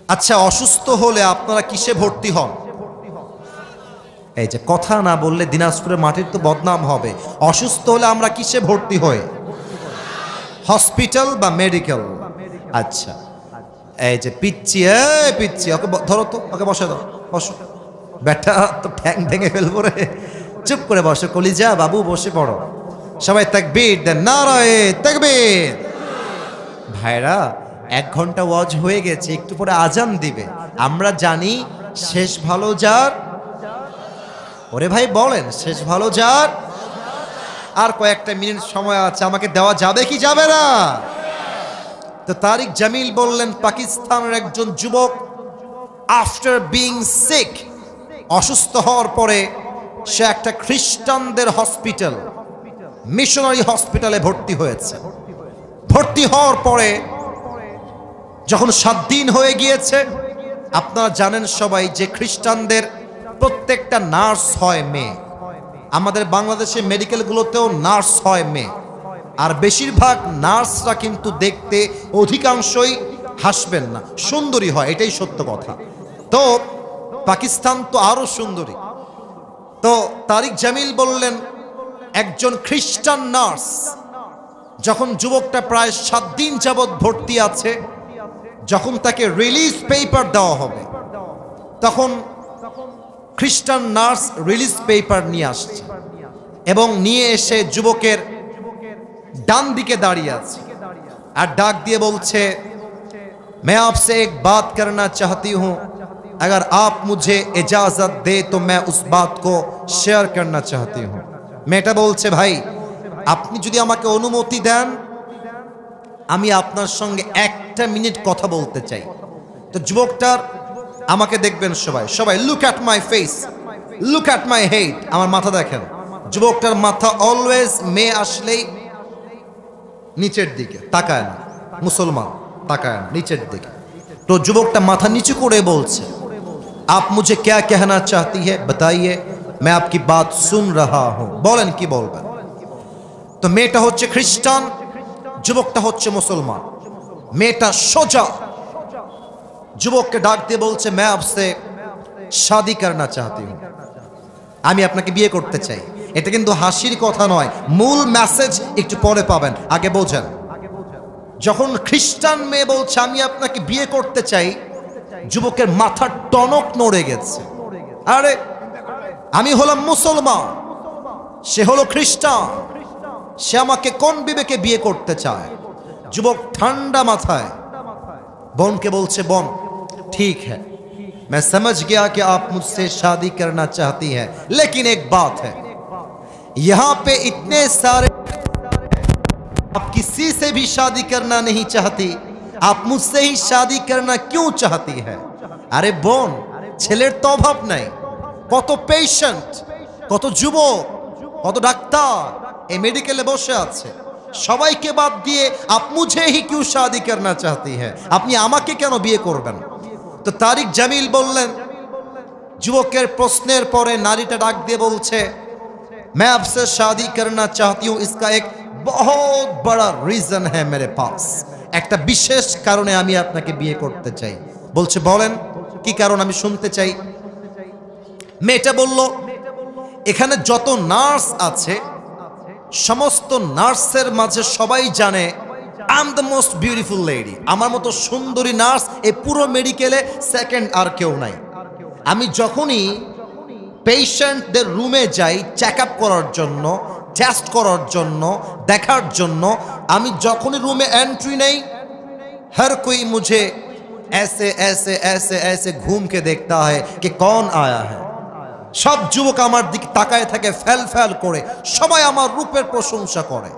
আচ্ছা, অসুস্থ হলে আপনারা কিসে ভর্তি হন? এই যে কথা না বললে দিনাজপুরের মাটির তো বদনাম হবে। অসুস্থ হলে আমরা কিসে ভর্তি হই? হসপিটাল বা মেডিকেল। আচ্ছা, এই যে পিচ্ছি, পিচ্ছি, ওকে ধরো তো, ওকে বসে দাও, বসো। ব্যাটা তো ঠ্যাং ভেঙে ফেলবো রে। চুপ করে বসো কলিজা বাবু, বসে পড়ো। সবাই তাকবীর দেন, নারায়ে তাকবীর। ভাইরা, 1 ঘন্টা ওয়াজ হয়ে গেছে, একটু পরে আজান দিবে। আমরা জানি শেষ ভালো যার। ওরে ভাই বলেন, শেষ ভালো যার। আর কয়েকটা মিনিট সময় আছে, আমাকে দেওয়া যাবে কি যাবে না? তো তারিক জামিল বললেন, পাকিস্তানের একজন যুবক আফটার বিং সিক, অসুস্থ হওয়ার পরে সে একটা খ্রিস্টানদের হসপিটাল, মিশনারি হসপিটালে ভর্তি হয়েছে। ভর্তি হওয়ার পরে যখন 7 দিন হয়ে গিয়েছে, আপনারা জানেন সবাই যে খ্রিস্টানদের প্রত্যেকটা নার্স হয় মেয়ে। আমাদের বাংলাদেশে মেডিকেলগুলোতেও নার্স হয় মেয়ে। আর বেশিরভাগ নার্সরা কিন্তু দেখতে অধিকাংশই, হাসবেন না, সুন্দরী হয়, এটাই সত্য কথা। তো পাকিস্তান তো আরো সুন্দরী। তো তারিক জামিল বললেন, একজন খ্রিস্টান নার্স যখন যুবকটা প্রায় 7 দিন যাবৎ ভর্তি আছে, যখন তাকে রিলিজ পেপার দেওয়া হবে, তখন খ্রিস্টান নার্স রিলিজ পেপার নিয়ে আসছে এবং নিয়ে এসে যুবকের ডান দিকে দাঁড়িয়ে আছে আর ডাক দিয়ে বলছে, मैं आपसे एक बात करना चाहती हूं, अगर आप मुझे इजाजत दे तो मैं उस बात को शेयर करना चाहती हूं। মেয়েটা বলছে, ভাই আপনি যদি আমাকে অনুমতি দেন, আমি আপনার সঙ্গে 1টা মিনিট কথা বলতে চাই। তো যুবকটার, আমাকে দেখবেন সবাই, সবাই look at my face, look at my head, আমার মাথা দেখেন। যুবকটার মাথা অলওয়েজ মেয়ে আসলেই নিচের দিকে তাকায় না, মুসলমান তাকায় না, নিচের দিকে। তো যুবকটা মাথা নিচু করে বলছে, आप मुझे क्या कहना चाहती है बताइए, मैं आपकी बात सुन रहा हूं। বলেন কি বলবেন। তো মেয়েটা হচ্ছে খ্রিস্টান, যুবকটা হচ্ছে মুসলমান। মেয়েটা সোজা যুবককে ডাক দিয়ে বলছে, मैं आपसे शादी करना चाहती हूं, আমি আপনাকে বিয়ে করতে চাই। এটা কিন্তু হাসির কথা নয়, মূল মেসেজ একটু পরে পাবেন, আগে বোঝেন। যখন খ্রিস্টান মেয়ে বলছে আমি আপনাকে বিয়ে করতে চাই, যুবকের মাথার টনক নড়ে গেছে। আরে আমি হলাম মুসলমান, সে হলো খ্রিস্টান, সে আমাকে কোন বিবেকে বিয়ে করতে চায়? যুবক ঠান্ডা মাথায় বোনকে বলছে, বোন ठीक है, मैं समझ गया कि आप मुझसे शादी करना चाहती हैं, लेकिन एक बात है, यहां पे इतने सारे, आप किसी से भी शादी करना नहीं चाहती, आप मुझसे ही शादी करना क्यों चाहती है? अरे বোন, ছেলের তো অভাব নাই, কত পেশেন্ট, কত যুবক, কত ডাক্তার এই মেডিকেলে বসে আছে, সবাইকে বাদ দিয়ে आप मुझे ही क्यों शादी करना चाहती है, আপনি আমাকে কেন বিয়ে করবেন? তো তারিক জামিল বললেন, যুবকের প্রশ্নের পরে নারীটা ডাক দিয়ে বলছে, मैं आपसे शादी करना चाहती हूं, इसका एक बहुत बड़ा रीजन है मेरे पास, একটা বিশেষ কারণে আমি আপনাকে বিয়ে করতে চাই। বলছে বলেন কি কারণ, আমি শুনতে চাই। মেয়েটা বলল, এখানে যত নার্স আছে সমস্ত নার্সের মাঝে সবাই জানে I am the most beautiful lady, আমার মতো সুন্দরী নার্স এই পুরো মেডিকেলে সেকেন্ড আর কেউ নাই। আমি যখনই পেশেন্টদের রুমে যাই চেক আপ করার জন্য, টেস্ট করার জন্য, দেখার জন্য, আমি যখনই রুমে এন্ট্রি নেই, हर कोई मुझे ऐसे ऐसे ऐसे ऐसे घूम के देखता है कि कौन आया है। সব যুবক আমার দিকে তাকায় থাকে ফেল ফেল করে, সবাই আমার রূপের প্রশংসা করে।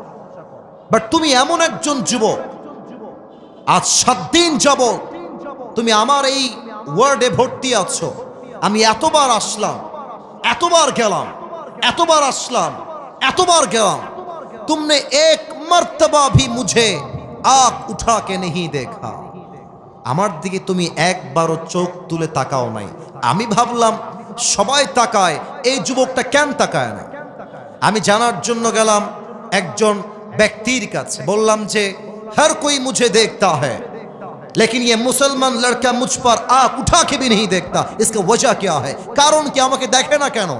বাট তুমি এমন একজন যুবক, আজ 7 দিন যাবত তুমি আমার এই ওয়ার্ডে ভর্তি আছো, আমি এতবার আসলাম, এতবার গেলাম, এতবার আসলাম, এতবার গেলাম, तुमने एक मर्तबा भी मुझे आंख उठा के नहीं देखा, আমার দিকে তুমি একবারও চোখ তুলে তাকাও নাই। আমি ভাবলাম সবাই তাকায়, এই যুবকটা কেন তাকায় না? আমি জানার জন্য গেলাম একজন ব্যক্তির কাছে, বললাম যে हर कोई मुझे देखता है लेकिन ये मुसलमान लड़का मुझ पर आंख उठा के भी नहीं देखता, इसका वजह क्या है, কারণ কি, আমাকে দেখে না কেন?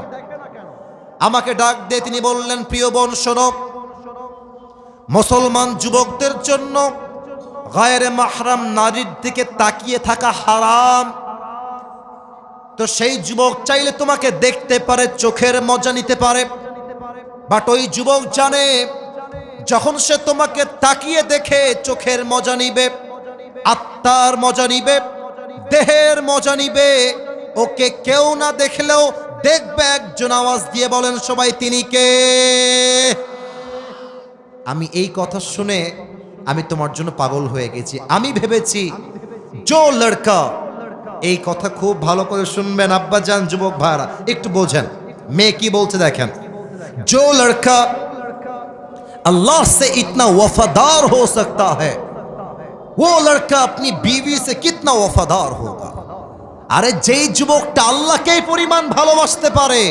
আমাকে ডাক দিয়ে তিনি বললেন, প্রিয় বোন শোনো, মুসলমান যুবকদের জন্য গায়রে মাহরাম নারীর দিকে তাকিয়ে থাকা হারাম। তো সেই যুবক চাইলে তোমাকে দেখতে পারে, চোখের মজা নিতে পারে, বাট ওই যুবক জানে যখন সে তোমাকে তাকিয়ে দেখে চোখের মজা নিবে, আত্মার মজা নিবে, দেহের মজা নিবে, ওকে কেউ না দেখলেও দেখবে একজন। আওয়াজ দিয়ে বলেন সবাই, তিনি কে? আমি এই কথা শুনে আমি তোমার জন্য পাগল হয়ে গেছি। আমি ভেবেছি জো লড়কা, এই কথা খুব ভালো করে শুনবেন আব্বা জান, যুবক ভাইরা একটু বোঝেন মেয়ে কি বলছে দেখেন। जो लड़का अल्लाह से इतना वफादार हो सकता है, वो लड़का अपनी बीवी से कितना वफादार होगा। আরে যেই যুবকটা আল্লাহকে পরিমাণ ভালোবাসতে পারে,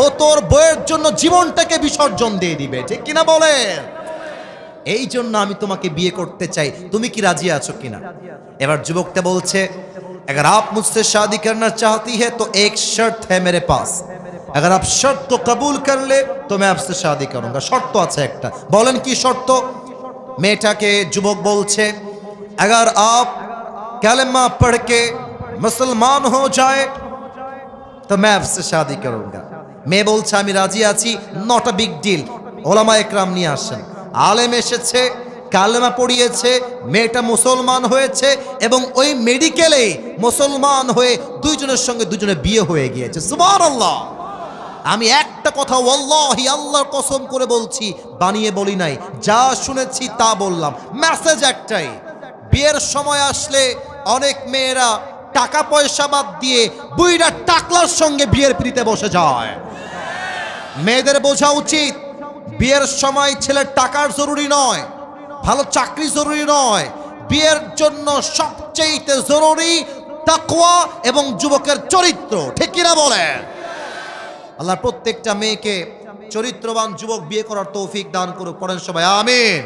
ও তোর বউয়ের জন্য জীবনটাকে বিসর্জন দিয়ে দিবে, ঠিক কিনা বলেন? এই জন্য আমি তোমাকে বিয়ে করতে চাই, তুমি কি রাজি আছো কিনা? এবার যুবকটা বলছে, अगर आप मुझसे शादी करना चाहती है तो एक शर्त है मेरे पास, अगर आप शर्त को कबूल कर ले तो मैं आपसे शादी करूंगा। शर्त আছে একটা, বলেন কি শর্ত? মেয়েটাকে যুবক বলছে, अगर आप कलमा पढ़ के मुसलमान हो जाए तो मैं आपसे शादी करूंगा। মেয়ে বলছে আমি রাজি আছি, নট আ বিগ ডিল। ওলামা একরাম নিয়ে আসেন, আলেম এসেছে, কালেমা পড়িয়েছে, মেয়েটা মুসলমান হয়েছে এবং ওই মেডিকেলে মুসলমান হয়ে দুইজনের সঙ্গে দুজনে বিয়ে হয়ে গিয়েছে। সুবহানাল্লাহ। আমি একটা কথা ওয়াল্লাহি আল্লাহর কসম করে বলছি, বানিয়ে বলি নাই, যা শুনেছি তা বললাম। মেসেজ একটাই, বিয়ের সময় আসলে অনেক মেয়েরা টাকা পয়সা বাদ দিয়ে বুইড়া টাকলার সঙ্গে বিয়ের পিড়িতে বসে যায়। মেয়েদের বোঝা উচিত বিয়ের সময় ছেলের টাকার জরুরি নয়, ভালো চাকরি জরুরি নয়, বিয়ের জন্য সবচেয়ে জরুরি তাকওয়া এবং যুবকের চরিত্র, ঠিক কিনা বলেন? আল্লাহ প্রত্যেকটা মেয়েকে চরিত্রবান যুবক বিয়ে করার তৌফিক দান করুক, পড়েন সবাই আমিন।